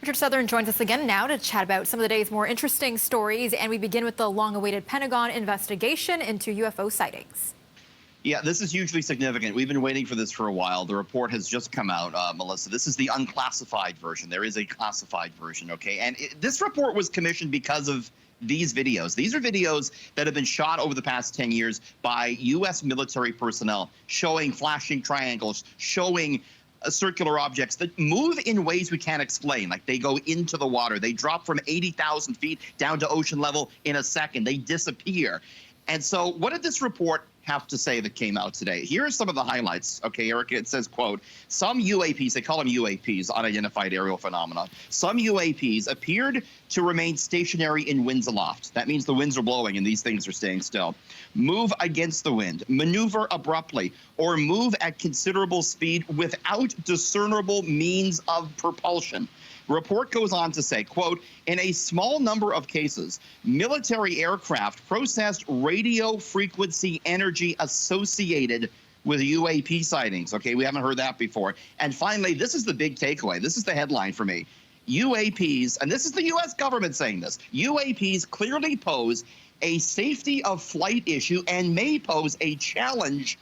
Richard Southern joins us again now to chat about some of the day's more interesting stories, and we begin with the long-awaited Pentagon investigation into UFO sightings. Yeah, this is hugely significant. We've been waiting for this for a while. The report has just come out, Melissa. This is the unclassified version. There is a classified version, okay? And this report was commissioned because of these videos. These are videos that have been shot over the past 10 years by U.S. military personnel, showing flashing triangles, showing circular objects that move in ways we can't explain. Like they go into the water. They drop from 80,000 feet down to ocean level in a second. They disappear. And so what did this report have to say that came out today? Here are some of the highlights. Okay, Erica, it says, quote, some UAPs, they call them UAPs, unidentified aerial phenomena. Some UAPs appeared to remain stationary in winds aloft. That means the winds are blowing and these things are staying still. Move against the wind, maneuver abruptly, or move at considerable speed without discernible means of propulsion. Report goes on to say, quote, in a small number of cases, military aircraft processed radio frequency energy associated with UAP sightings. Okay, we haven't heard that before. And finally, this is the big takeaway. This is the headline for me. UAPs, and this is the U.S. government saying this, UAPs clearly pose a safety of flight issue and may pose a challenge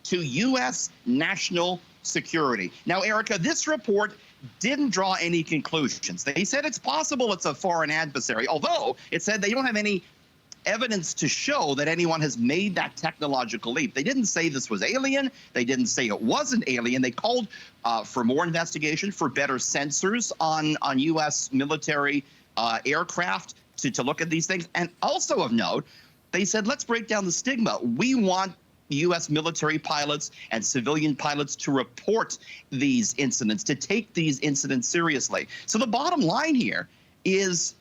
to U.S. national security. Now, Erica, this report didn't draw any conclusions. They said it's possible it's a foreign adversary, although it said they don't have any evidence to show that anyone has made that technological leap. They didn't say this was alien. They didn't say it wasn't alien. They called for more investigation, for better sensors on U.S. military aircraft to look at these things. And also of note, they said, let's break down the stigma. We want U.S. military pilots and civilian pilots to report these incidents, to take these incidents seriously. So the bottom line here is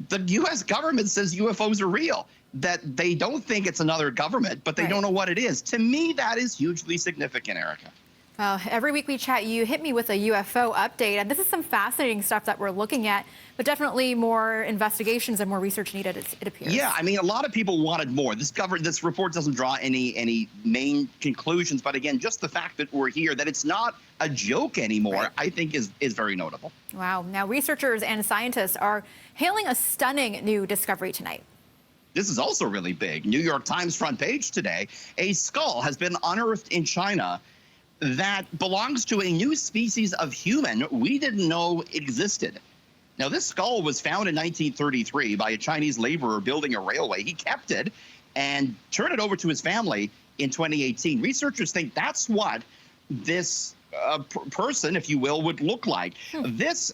the U.S. government says UFOs are real, that they don't think it's another government, but they don't know what it is. To me, that is hugely significant, Erica. Well, every week we chat, you hit me with a UFO update, and this is some fascinating stuff that we're looking at, but definitely more investigations and more research needed, it appears. Yeah, I mean, a lot of people wanted more. This report doesn't draw any main conclusions, but again, just the fact that we're here, that it's not a joke anymore, I think is very notable. Wow. Now, researchers and scientists are hailing a stunning new discovery tonight. This is also really big. New York Times front page today, a skull has been unearthed in China that belongs to a new species of human we didn't know existed. Now, this skull was found in 1933 by a Chinese laborer building a railway. He kept it and turned it over to his family in 2018. Researchers think that's what this person, if you will, would look like. This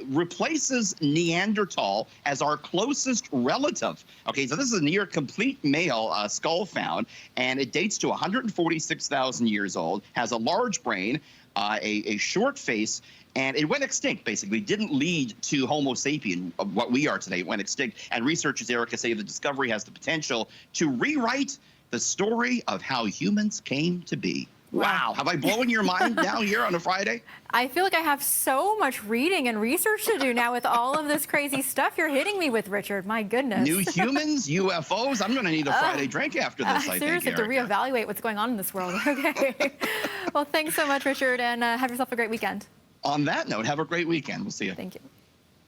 replaces Neanderthal as our closest relative. Okay, so this is a near complete male skull found, and it dates to 146,000 years old, has a large brain, a short face, and it went extinct, basically. Didn't lead to Homo sapien, what we are today. It went extinct. And researchers, Erica, say the discovery has the potential to rewrite the story of how humans came to be. Wow. Have I blown your mind now here on a Friday? I feel like I have so much reading and research to do now with all of this crazy stuff you're hitting me with, Richard. My goodness. New humans, UFOs. I'm going to need a Friday drink after this, I think, seriously, to reevaluate what's going on in this world. Okay. Well, thanks so much, Richard, and have yourself a great weekend. On that note, have a great weekend. We'll see you. Thank you.